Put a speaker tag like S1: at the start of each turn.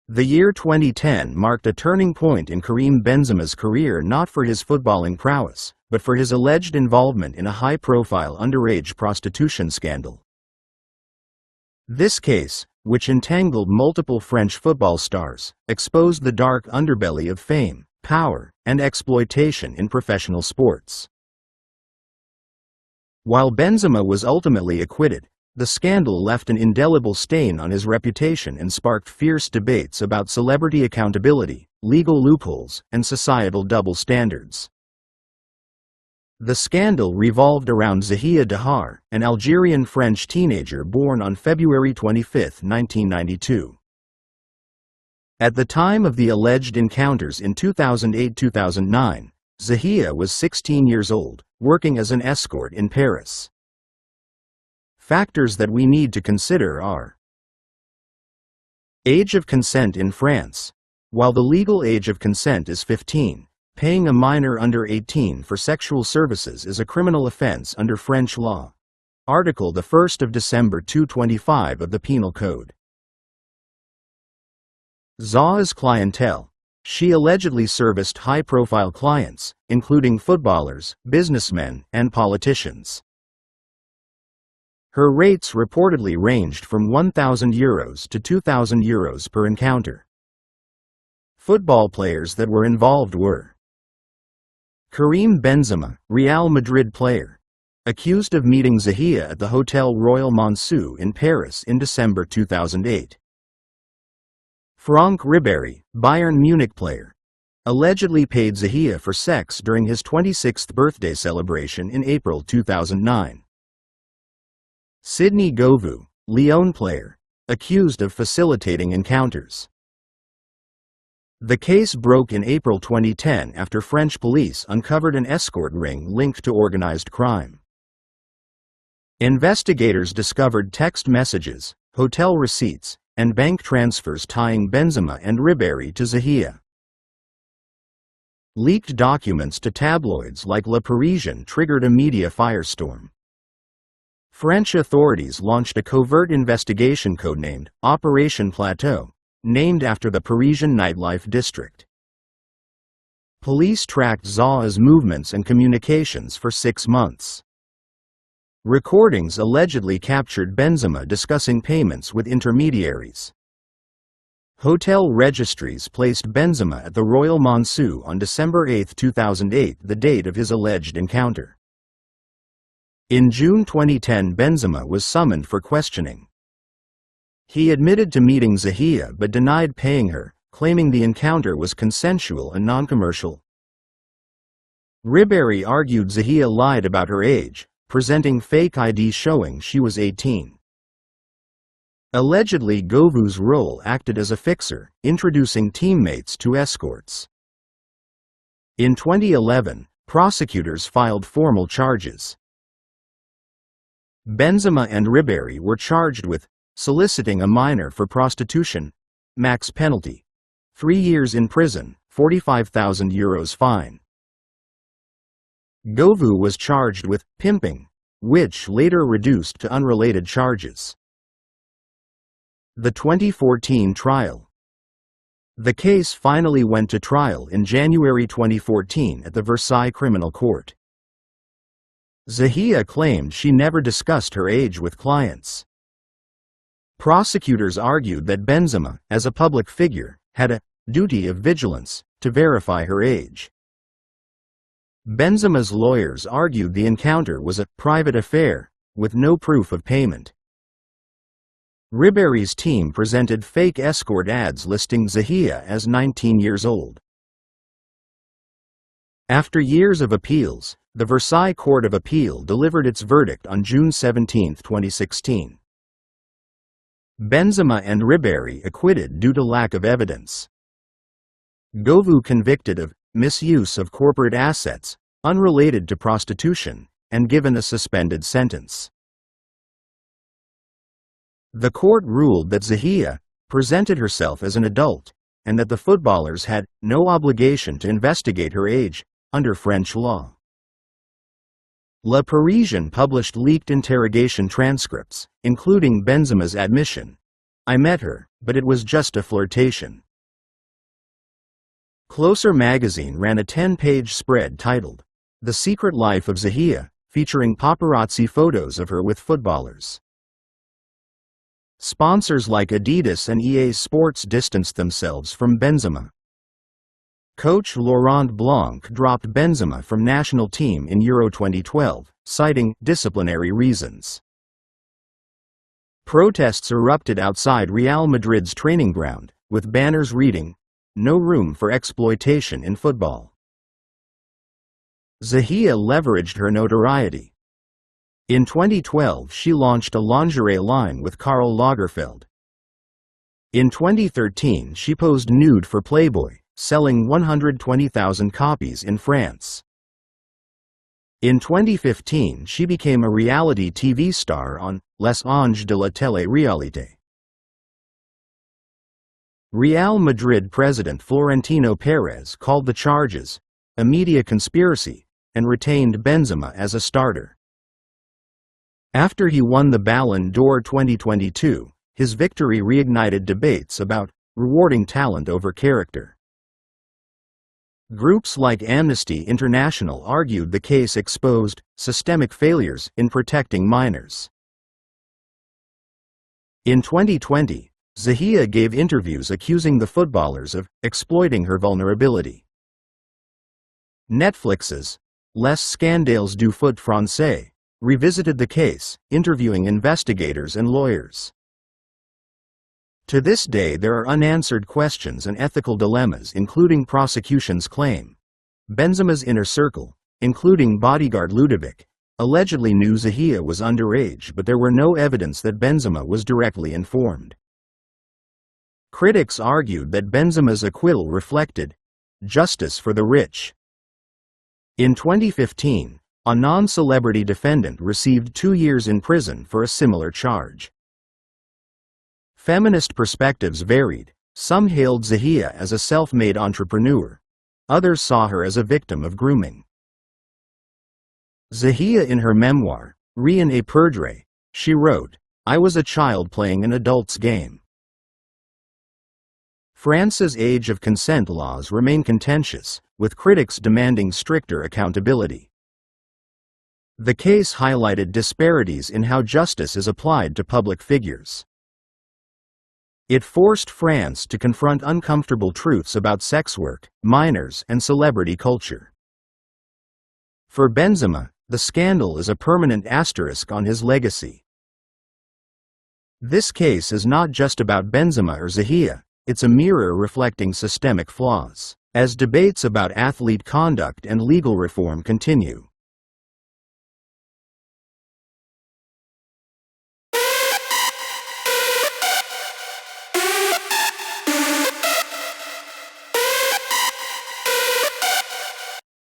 S1: The year 2010 marked a turning point in Karim Benzema's career, not for his footballing prowess, but for his alleged involvement in a high-profile underage prostitution scandal. This case, which entangled multiple French football stars, exposed the dark underbelly of fame, power, and exploitation in professional sports. While Benzema was ultimately acquitted, the scandal left an indelible stain on his reputation and sparked fierce debates about celebrity accountability, legal loopholes, and societal double standards. The scandal revolved around Zahia Dahar, an Algerian-French teenager born on February 25, 1992. At the time of the alleged encounters in 2008-2009, Zahia was 16 years old, working as an escort in Paris. Factors that we need to consider are: age of consent in France. While the legal age of consent is 15, paying a minor under 18 for sexual services is a criminal offense under French law. Article 1 of December 225 of the Penal Code. Zaha's clientele. She allegedly serviced high-profile clients, including footballers, businessmen, and politicians. Her rates reportedly ranged from €1,000 to €2,000 per encounter. Football players that were involved were: Karim Benzema, Real Madrid player, accused of meeting Zahia at the Hotel Royal Monceau in Paris in December 2008. Franck Ribéry, Bayern Munich player, allegedly paid Zahia for sex during his 26th birthday celebration in April 2009. Sidney Govou, Lyon player, accused of facilitating encounters. The case broke in April 2010 after French police uncovered an escort ring linked to organized crime. Investigators discovered text messages, hotel receipts, and bank transfers tying Benzema and Ribéry to Zahia. Leaked documents to tabloids like Le Parisien triggered a media firestorm. French authorities launched a covert investigation codenamed Operation Plateau, named after the Parisian nightlife district. Police tracked Zaha's movements and communications for 6 months. Recordings allegedly captured Benzema discussing payments with intermediaries. Hotel registries placed Benzema at the Royal Monceau on December 8, 2008, the date of his alleged encounter. In June 2010, Benzema was summoned for questioning. He admitted to meeting Zahia but denied paying her, claiming the encounter was consensual and non-commercial. Ribéry argued Zahia lied about her age, presenting fake ID showing she was 18. Allegedly, Govou's role acted as a fixer, introducing teammates to escorts. In 2011, prosecutors filed formal charges. Benzema and Ribéry were charged with soliciting a minor for prostitution, max penalty, 3 years in prison, €45,000 fine. Govou was charged with pimping, which later reduced to unrelated charges. The 2014 trial. The case finally went to trial in January 2014 at the Versailles Criminal Court. Zahia claimed she never discussed her age with clients. Prosecutors argued that Benzema, as a public figure, had a duty of vigilance to verify her age. Benzema's lawyers argued the encounter was a private affair, with no proof of payment. Ribéry's team presented fake escort ads listing Zahia as 19 years old. After years of appeals, the Versailles Court of Appeal delivered its verdict on June 17, 2016. Benzema and Ribéry acquitted due to lack of evidence. Govou convicted of misuse of corporate assets, unrelated to prostitution, and given a suspended sentence. The court ruled that Zahia presented herself as an adult, and that the footballers had no obligation to investigate her age, under French law. Le Parisien published leaked interrogation transcripts, including Benzema's admission, I met her, but it was just a flirtation. Closer magazine ran a 10-page spread titled, The Secret Life of Zahia, featuring paparazzi photos of her with footballers. Sponsors like Adidas and EA Sports distanced themselves from Benzema. Coach Laurent Blanc dropped Benzema from national team in Euro 2012, citing disciplinary reasons. Protests erupted outside Real Madrid's training ground, with banners reading, "No room for exploitation in football." Zahia leveraged her notoriety. In 2012 she launched a lingerie line with Karl Lagerfeld. In 2013 she posed nude for Playboy, selling 120,000 copies in France. In 2015 she became a reality TV star on Les Anges de la Télé-Réalité. Real Madrid president Florentino Perez called the charges a media conspiracy and retained Benzema as a starter. After he won the Ballon d'Or 2022, his victory reignited debates about rewarding talent over character. Groups like Amnesty International argued the case exposed systemic failures in protecting minors. In 2020, Zahia gave interviews accusing the footballers of exploiting her vulnerability. Netflix's Les Scandales du Foot Français revisited the case, interviewing investigators and lawyers. To this day there are unanswered questions and ethical dilemmas, including prosecution's claim. Benzema's inner circle, including bodyguard Ludovic, allegedly knew Zahia was underage, but there were no evidence that Benzema was directly informed. Critics argued that Benzema's acquittal reflected justice for the rich. In 2015, a non-celebrity defendant received 2 years in prison for a similar charge. Feminist perspectives varied. Some hailed Zahia as a self-made entrepreneur. Others saw her as a victim of grooming. Zahia, in her memoir, Rien à perdre, she wrote, "I was a child playing an adult's game." France's age of consent laws remain contentious, with critics demanding stricter accountability. The case highlighted disparities in how justice is applied to public figures. It forced France to confront uncomfortable truths about sex work, minors, and celebrity culture. For Benzema, the scandal is a permanent asterisk on his legacy. This case is not just about Benzema or Zahia, it's a mirror reflecting systemic flaws. As debates about athlete conduct and legal reform continue,